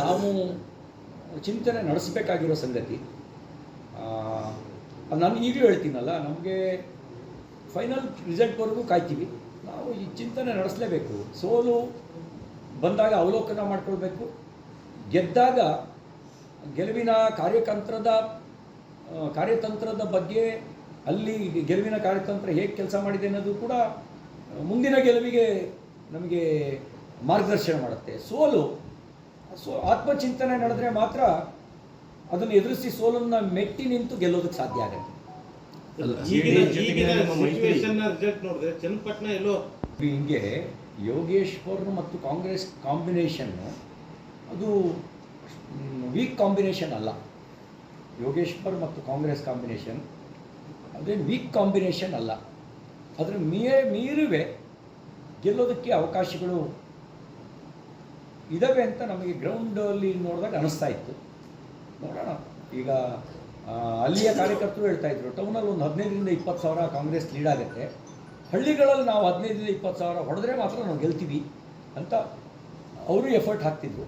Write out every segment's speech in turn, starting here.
ನಾವು ಚಿಂತನೆ ನಡೆಸಬೇಕಾಗಿರೋ ಸಂಗತಿ. ನಾನು ಈಗಲೂ ಹೇಳ್ತೀನಲ್ಲ, ನಮಗೆ ಫೈನಲ್ ರಿಸಲ್ಟ್ವರೆಗೂ ಕಾಯ್ತೀವಿ. ನಾವು ಈ ಚಿಂತನೆ ನಡೆಸಲೇಬೇಕು. ಸೋಲು ಬಂದಾಗ ಅವಲೋಕನ ಮಾಡ್ಕೊಳ್ಬೇಕು, ಗೆದ್ದಾಗ ಗೆಲುವಿನ ಕಾರ್ಯತಂತ್ರದ ಬಗ್ಗೆ, ಅಲ್ಲಿ ಗೆಲುವಿನ ಕಾರ್ಯತಂತ್ರ ಹೇಗೆ ಕೆಲಸ ಮಾಡಿದೆ ಅನ್ನೋದು ಕೂಡ ಮುಂದಿನ ಗೆಲುವಿಗೆ ನಮಗೆ ಮಾರ್ಗದರ್ಶನ ಮಾಡುತ್ತೆ. ಆತ್ಮಚಿಂತನೆ ನಡೆದ್ರೆ ಮಾತ್ರ ಅದನ್ನು ಎದುರಿಸಿ ಸೋಲನ್ನು ಮೆಟ್ಟಿ ನಿಂತು ಗೆಲ್ಲೋದಕ್ಕೆ ಸಾಧ್ಯ ಆಗುತ್ತೆ. ಹಿಂಗೆ ಯೋಗೇಶ್ವರ್ ಮತ್ತು ಕಾಂಗ್ರೆಸ್ ಕಾಂಬಿನೇಷನ್ನು ಅದು ವೀಕ್ ಕಾಂಬಿನೇಷನ್ ಅಲ್ಲ. ಯೋಗೇಶ್ವರ್ ಮತ್ತು ಕಾಂಗ್ರೆಸ್ ಕಾಂಬಿನೇಷನ್ ಅದೇನು ವೀಕ್ ಕಾಂಬಿನೇಷನ್ ಅಲ್ಲ. ಅದರ ಮೀರುವೆ ಗೆಲ್ಲೋದಕ್ಕೆ ಅವಕಾಶಗಳು ಇದ್ದಾವೆ ಅಂತ ನಮಗೆ ಗ್ರೌಂಡಲ್ಲಿ ನೋಡಿದಾಗ ಅನ್ನಿಸ್ತಾ ಇತ್ತು. ನೋಡೋಣ. ಈಗ ಅಲ್ಲಿಯ ಕಾರ್ಯಕರ್ತರು ಹೇಳ್ತಾ ಇದ್ರು, ಟೌನಲ್ಲಿ ಒಂದು 15ರಿಂದ 20 ಸಾವಿರ ಕಾಂಗ್ರೆಸ್ ಲೀಡ್ ಆಗುತ್ತೆ, ಹಳ್ಳಿಗಳಲ್ಲಿ ನಾವು 15ರಿಂದ 20 ಸಾವಿರ ಹೊಡೆದ್ರೆ ಮಾತ್ರ ನಾವು ಗೆಲ್ತೀವಿ ಅಂತ ಅವರು ಎಫರ್ಟ್ ಹಾಕ್ತಿದ್ರು.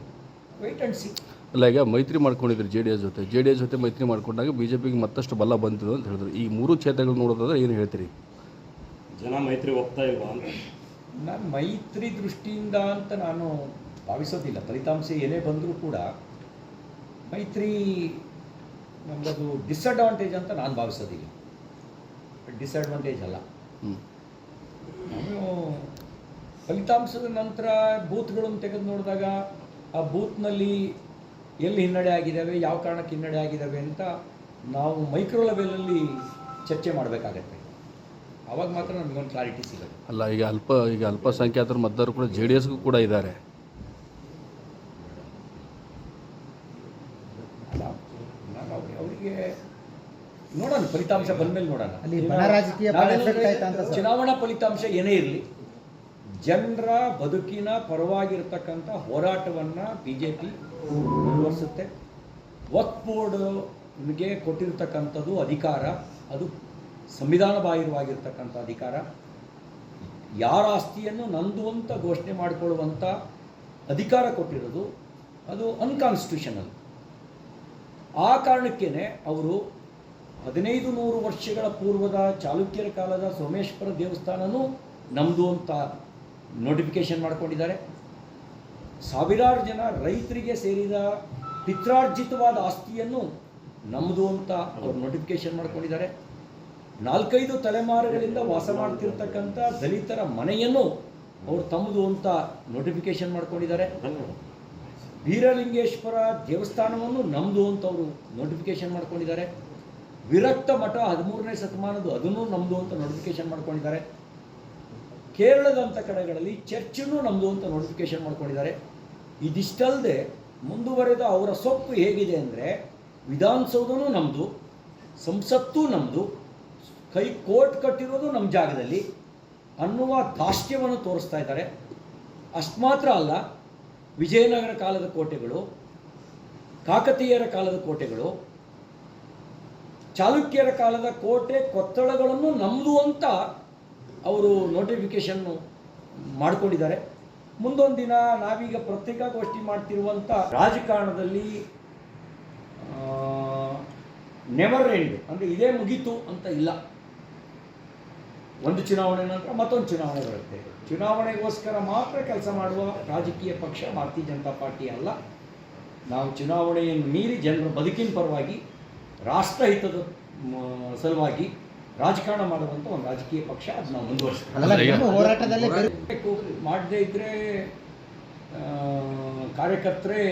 Wait and see. ಅಲ್ಲ, ಈಗ ಮೈತ್ರಿ ಮಾಡ್ಕೊಂಡಿದ್ರು ಜೆ ಡಿ ಎಸ್ ಜೊತೆ ಮೈತ್ರಿ ಮಾಡ್ಕೊಂಡಾಗ BJPಗೆ ಮತ್ತಷ್ಟು ಬಲ ಬಂತು ಅಂತ ಹೇಳಿದ್ರು. ಈ 3 ಕ್ಷೇತ್ರಗಳು ನೋಡೋದಾದ್ರೆ ಏನು ಹೇಳ್ತೀರಿ? ಜನ ಮೈತ್ರಿ ಹೋಗ್ತಾ ಇಲ್ವಾ ಅಂತ? ನಾನು ಮೈತ್ರಿ ದೃಷ್ಟಿಯಿಂದ ಅಂತ ನಾನು ಭಾವಿಸೋದಿಲ್ಲ. ಫಲಿತಾಂಶ ಏನೇ ಬಂದರೂ ಕೂಡ ಮೈತ್ರಿ ನಮ್ಮದು ಡಿಸ್ಅಡ್ವಾಂಟೇಜ್ ಅಂತ ನಾನು ಭಾವಿಸೋದಿಲ್ಲ. ಡಿಸ್ಅಡ್ವಾಂಟೇಜ್ ಅಲ್ಲ. ನಾನು ಫಲಿತಾಂಶದ ನಂತರ ಬೂತ್ಗಳನ್ನು ತೆಗೆದು ನೋಡಿದಾಗ ಆ ಬೂತ್ನಲ್ಲಿ ಎಲ್ಲಿ ಹಿನ್ನಡೆ ಆಗಿದ್ದಾವೆ, ಯಾವ ಕಾರಣಕ್ಕೆ ಹಿನ್ನಡೆ ಆಗಿದ್ದಾವೆ ಅಂತ ನಾವು ಮೈಕ್ರೋ ಲೆವೆಲಲ್ಲಿ ಚರ್ಚೆ ಮಾಡಬೇಕಾಗತ್ತೆ. ಆವಾಗ ಮಾತ್ರ ನಮಗೊಂದು ಕ್ಲಾರಿಟಿ ಸಿಗುತ್ತೆ. ಅಲ್ಲ, ಈಗ ಅಲ್ಪಸಂಖ್ಯಾತರ ಮತದಾರರು ಕೂಡ JDSಗೂ ಕೂಡ ಇದ್ದಾರೆ. ಅವರಿಗೆ ನೋಡೋಣ, ಫಲಿತಾಂಶ ಬಂದಮೇಲೆ ನೋಡೋಣ. ಚುನಾವಣಾ ಫಲಿತಾಂಶ ಏನೇ ಇರಲಿ, ಜನರ ಬದುಕಿನ ಪರವಾಗಿರ್ತಕ್ಕಂಥ ಹೋರಾಟವನ್ನು BJP ಮುಂದುವರಿಸುತ್ತೆ. ವಕ್ಫ್ ಬೋರ್ಡ್ಗೆ ಕೊಟ್ಟಿರ್ತಕ್ಕಂಥದ್ದು ಅಧಿಕಾರ, ಅದು ಸಂವಿಧಾನ ಬಾಹಿರವಾಗಿರ್ತಕ್ಕಂಥ ಅಧಿಕಾರ. ಯಾರ ಆಸ್ತಿಯನ್ನು ನಂದು ಅಂತ ಘೋಷಣೆ ಮಾಡಿಕೊಳ್ಳುವಂಥ ಅಧಿಕಾರ ಕೊಟ್ಟಿರೋದು ಅದು ಅನ್ಕಾನ್ಸ್ಟಿಟ್ಯೂಷನಲ್. ಆ ಕಾರಣಕ್ಕೇ ಅವರು 1500 ವರ್ಷಗಳ ಪೂರ್ವದ ಚಾಲುಕ್ಯರ ಕಾಲದ ಸೋಮೇಶ್ವರ ದೇವಸ್ಥಾನನೂ ನಮ್ಮದು ಅಂತ ನೋಟಿಫಿಕೇಷನ್ ಮಾಡ್ಕೊಂಡಿದ್ದಾರೆ. ಸಾವಿರಾರು ಜನ ರೈತರಿಗೆ ಸೇರಿದ ಪಿತ್ರಾರ್ಜಿತವಾದ ಆಸ್ತಿಯನ್ನು ನಮ್ಮದು ಅಂತ ಅವರು ನೋಟಿಫಿಕೇಷನ್ ಮಾಡ್ಕೊಂಡಿದ್ದಾರೆ. 4-5 ತಲೆಮಾರುಗಳಿಂದ ವಾಸ ಮಾಡ್ತಿರ್ತಕ್ಕಂಥ ದಲಿತರ ಮನೆಯನ್ನು ಅವರು ತಮ್ಮದು ಅಂತ ನೋಟಿಫಿಕೇಷನ್ ಮಾಡ್ಕೊಂಡಿದ್ದಾರೆ. ಬೀರಲಿಂಗೇಶ್ವರ ದೇವಸ್ಥಾನವನ್ನು ನಮ್ಮದು ಅಂತ ಅವರು ನೋಟಿಫಿಕೇಷನ್ ಮಾಡ್ಕೊಂಡಿದ್ದಾರೆ. ವಿರಕ್ತ ಮಠ 13ನೇ ಶತಮಾನದ್ದು ಅದನ್ನು ನಮ್ಮದು ಅಂತ ನೋಟಿಫಿಕೇಷನ್ ಮಾಡ್ಕೊಂಡಿದ್ದಾರೆ. ಕೇರಳದಂಥ ಕಡೆಗಳಲ್ಲಿ ಚರ್ಚನ್ನು ನಮ್ಮದು ಅಂತ ನೋಟಿಫಿಕೇಷನ್ ಮಾಡ್ಕೊಂಡಿದ್ದಾರೆ. ಇದಿಷ್ಟಲ್ಲದೆ ಮುಂದುವರೆದ ಅವರ ಸೊಪ್ಪು ಹೇಗಿದೆ ಅಂದರೆ, ವಿಧಾನಸೌಧನೂ ನಮ್ಮದು, ಸಂಸತ್ತೂ ನಮ್ಮದು, ಕೋರ್ಟ್ ಕಟ್ಟಿರೋದು ನಮ್ಮ ಜಾಗದಲ್ಲಿ ಅನ್ನುವ ದಾಷ್ಟ್ಯವನ್ನು ತೋರಿಸ್ತಾ ಇದ್ದಾರೆ. ಅಷ್ಟು ಮಾತ್ರ ಅಲ್ಲ, ವಿಜಯನಗರ ಕಾಲದ ಕೋಟೆಗಳು, ಕಾಕತೀಯರ ಕಾಲದ ಕೋಟೆಗಳು, ಚಾಲುಕ್ಯರ ಕಾಲದ ಕೋಟೆ ಕೊತ್ತಳಗಳನ್ನು ನಮ್ಮದು ಅಂತ ಅವರು ನೋಟಿಫಿಕೇಷನ್ನು ಮಾಡಿಕೊಂಡಿದ್ದಾರೆ. ಮುಂದೊಂದು ದಿನ ನಾವೀಗ ಪತ್ರಿಕಾಗೋಷ್ಠಿ ಮಾಡ್ತಿರುವಂಥ ರಾಜಕಾರಣದಲ್ಲಿ ನೆವರ್ ಎಂಡ್ ಅಂದರೆ ಇದೇ ಮುಗೀತು ಅಂತ ಇಲ್ಲ. ಒಂದು ಚುನಾವಣೆ ನಂತರ ಮತ್ತೊಂದು ಚುನಾವಣೆ ಬರುತ್ತೆ. ಚುನಾವಣೆಗೋಸ್ಕರ ಮಾತ್ರ ಕೆಲಸ ಮಾಡುವ ರಾಜಕೀಯ ಪಕ್ಷ ಭಾರತೀಯ ಜನತಾ ಪಾರ್ಟಿ ಅಲ್ಲ. ನಾವು ಚುನಾವಣೆಯನ್ನು ಮೀರಿ ಜನರ ಬದುಕಿನ ಪರವಾಗಿ, ರಾಷ್ಟ್ರಹಿತದ ಸಲುವಾಗಿ ರಾಜಕಾರಣ ಮಾಡುವಂಥ ಒಂದು ರಾಜಕೀಯ ಪಕ್ಷ. ಅದು ನಾವು ಮುಂದುವರಿಸಬೇಕು. ಮಾಡದೇ ಇದ್ದರೆ ಕಾರ್ಯಕರ್ತರೇ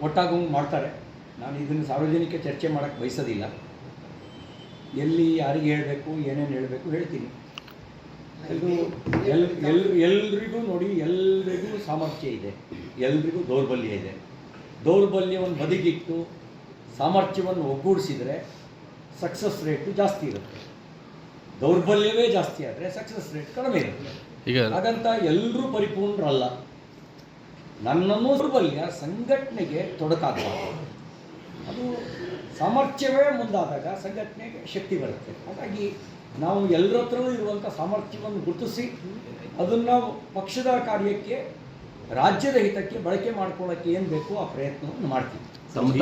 ಒಟ್ಟಾಗಿ ಮಾಡ್ತಾರೆ. ನಾನು ಇದನ್ನು ಸಾರ್ವಜನಿಕ ಚರ್ಚೆ ಮಾಡೋಕ್ಕೆ ಬಯಸೋದಿಲ್ಲ. ಎಲ್ಲಿ ಯಾರಿಗೆ ಹೇಳಬೇಕು, ಏನೇನು ಹೇಳಬೇಕು ಹೇಳ್ತೀನಿ. ಇದು ಎಲ್ರಿಗೂ ನೋಡಿ, ಎಲ್ರಿಗೂ ಸಾಮರ್ಥ್ಯ ಇದೆ, ಎಲ್ರಿಗೂ ದೌರ್ಬಲ್ಯ ಇದೆ. ದೌರ್ಬಲ್ಯವನ್ನು ಬದಿಗಿಟ್ಟು ಸಾಮರ್ಥ್ಯವನ್ನು ಒಗ್ಗೂಡಿಸಿದರೆ ಸಕ್ಸಸ್ ರೇಟು ಜಾಸ್ತಿ ಇರುತ್ತೆ. ದೌರ್ಬಲ್ಯವೇ ಜಾಸ್ತಿ ಆದರೆ ಸಕ್ಸಸ್ ರೇಟ್ ಕಡಿಮೆ ಇರುತ್ತೆ. ಹಾಗಂತ ಎಲ್ಲರೂ ಪರಿಪೂರ್ಣರಲ್ಲ. ನನ್ನನ್ನು ದೌರ್ಬಲ್ಯ ಸಂಘಟನೆಗೆ ತೊಡಕಾಗಬಾರ್ದು. ಅದು ಸಾಮರ್ಥ್ಯವೇ ಮುಂದಾದಾಗ ಸಂಘಟನೆಗೆ ಶಕ್ತಿ ಬರುತ್ತೆ. ಹಾಗಾಗಿ ನಾವು ಎಲ್ಲರ ಹತ್ರನೂ ಇರುವಂಥ ಸಾಮರ್ಥ್ಯವನ್ನು ಗುರುತಿಸಿ ಅದನ್ನು ಪಕ್ಷದ ಕಾರ್ಯಕ್ಕೆ ರಾಜ್ಯದ ಹಿತಕ್ಕೆ ಬಳಕೆ ಮಾಡ್ಕೊಳ್ಳೋಕ್ಕೆ ಏನು ಬೇಕೋ ಆ ಪ್ರಯತ್ನವನ್ನು ಮಾಡ್ತೀವಿ. ತಮ್ಮ